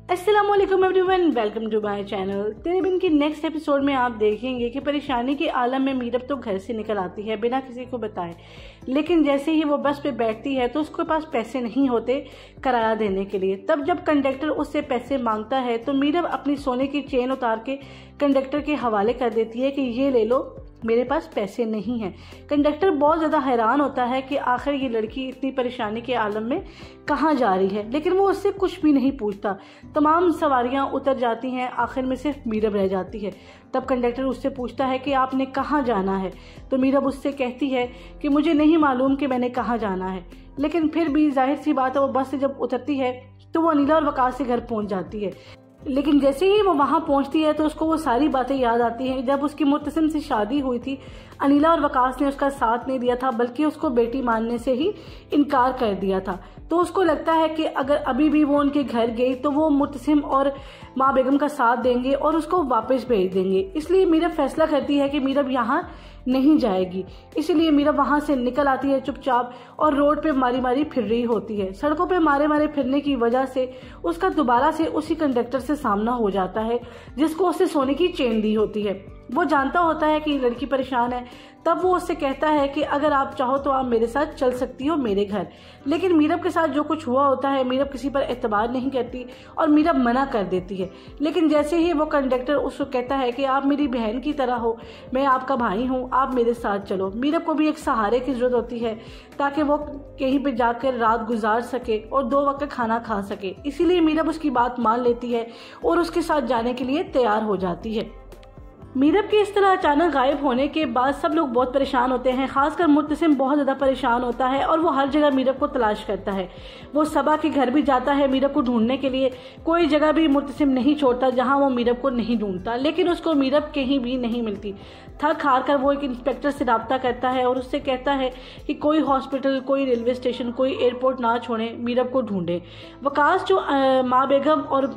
अस्सलाम वालेकुम everyone, welcome to my channel. Tere Bin की नेक्स्ट एपिसोड में आप देखेंगे कि परेशानी के आलम में मीरब तो घर से निकल आती है बिना किसी को बताए, लेकिन जैसे ही वो बस पे बैठती है तो उसके पास पैसे नहीं होते किराया देने के लिए। तब जब कंडक्टर उससे पैसे मांगता है तो मीरब अपनी सोने की चेन उतार के कंडक्टर के हवाले कर देती है कि ये ले लो, मेरे पास पैसे नहीं हैं। कंडक्टर बहुत ज़्यादा हैरान होता है कि आखिर ये लड़की इतनी परेशानी के आलम में कहाँ जा रही है, लेकिन वो उससे कुछ भी नहीं पूछता। तमाम सवारियाँ उतर जाती हैं, आखिर में सिर्फ मीरब रह जाती है। तब कंडक्टर उससे पूछता है कि आपने कहाँ जाना है, तो मीरब उससे कहती है कि मुझे नहीं मालूम कि मैंने कहाँ जाना है। लेकिन फिर भी जाहिर सी बात है, वो बस से जब उतरती है तो वो अनिला और वकास के घर पहुँच जाती है। लेकिन जैसे ही वो वहाँ पहुँचती है तो उसको वो सारी बातें याद आती हैं जब उसकी मुर्तसिम से शादी हुई थी। अनिला और वकास ने उसका साथ नहीं दिया था, बल्कि उसको बेटी मानने से ही इनकार कर दिया था। तो उसको लगता है कि अगर अभी भी वो उनके घर गई तो वो मुर्तसिम और माँ बेगम का साथ देंगे और उसको वापस भेज देंगे। इसलिए मीरब फैसला करती है कि मीरब यहाँ नहीं जाएगी। इसलिए मीरब वहाँ से निकल आती है चुपचाप और रोड पे मारी मारी फिर रही होती है। सड़कों पे मारे मारे फिरने की वजह से उसका दोबारा से उसी कंडक्टर से सामना हो जाता है जिसको उससे सोने की चेन दी होती है। वो जानता होता है कि लड़की परेशान है, तब वो उससे कहता है कि अगर आप चाहो तो आप मेरे साथ चल सकती हो मेरे घर। लेकिन मीरब के साथ जो कुछ हुआ होता है, मीरब किसी पर एतबार नहीं करती और मीरब मना कर देती है। लेकिन जैसे ही वो कंडक्टर उसको कहता है कि आप मेरी बहन की तरह हो, मैं आपका भाई हूँ, आप मेरे साथ चलो, मीरब को भी एक सहारे की जरूरत होती है ताकि वो कहीं पे जाकर रात गुजार सके और 2 वक्त खाना खा सके। इसीलिए मीरब उसकी बात मान लेती है और उसके साथ जाने के लिए तैयार हो जाती है। मीरब के इस तरह अचानक गायब होने के बाद सब लोग बहुत परेशान होते हैं, खासकर मुर्तसिम बहुत ज़्यादा परेशान होता है और वो हर जगह मीरब को तलाश करता है। वो सबा के घर भी जाता है मीरब को ढूंढने के लिए। कोई जगह भी मुर्तसिम नहीं छोड़ता जहां वो मीरब को नहीं ढूंढता, लेकिन उसको मीरब कहीं भी नहीं मिलती। थक हार कर वो एक इंस्पेक्टर से रब्ता करता है और उससे कहता है कि कोई हॉस्पिटल, कोई रेलवे स्टेशन, कोई एयरपोर्ट ना छोड़े, मीरब को ढूंढे। वकास जो माँ बेगम और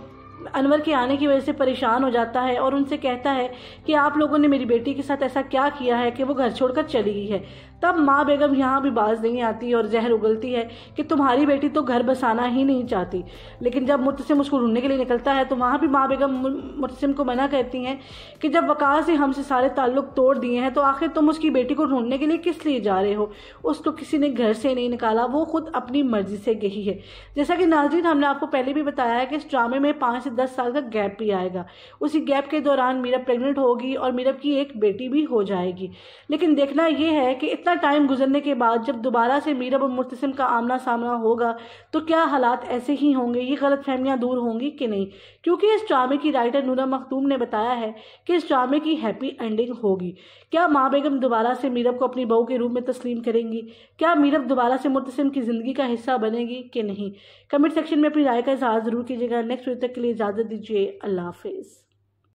अनवर के आने की वजह से परेशान हो जाता है और उनसे कहता है कि आप लोगों ने मेरी बेटी के साथ ऐसा क्या किया है कि वो घर छोड़कर चली गई है। तब माँ बेगम यहाँ भी बाज नहीं आती और जहर उगलती है कि तुम्हारी बेटी तो घर बसाना ही नहीं चाहती। लेकिन जब मुर्तसिम उसको ढूंढने के लिए निकलता है तो वहाँ भी माँ बेगम मुर्तसिम को मना करती हैं कि जब वकास ने हमसे सारे ताल्लुक तोड़ दिए हैं तो आखिर तुम उसकी बेटी को ढूंढने के लिए किस लिए जा रहे हो। उसको किसी ने घर से नहीं निकाला, वो खुद अपनी मर्जी से गई है। जैसा कि नाज़रीन, हमने आपको पहले भी बताया है कि इस ड्रामे में 5 से 10 साल का गैप भी आएगा। उसी गैप के दौरान मीरब प्रेग्नेंट होगी और मीरब की एक बेटी भी हो जाएगी। लेकिन देखना यह है कि इतना टाइम गुजरने के बाद जब दोबारा से मीरब और मुर्तसिम का आमना सामना होगा तो क्या हालात ऐसे ही होंगे, ये गलतफहमियां दूर होंगी कि नहीं। क्योंकि इस ड्रामे की राइटर नूरा मखदूम ने बताया है कि इस ड्रामे की हैप्पी एंडिंग होगी। क्या माँ बेगम दोबारा से मीरब को अपनी बहू के रूप में तस्लीम करेंगी? क्या मीरब दोबारा से मुर्तसिम की जिंदगी का हिस्सा बनेगी कि नहीं? कमेंट सेक्शन में अपनी राय का इजहार जरूर कीजिएगा। नेक्स्ट वीडियो तक के लिए इजाजत दीजिए। अल्लाह हाफिज।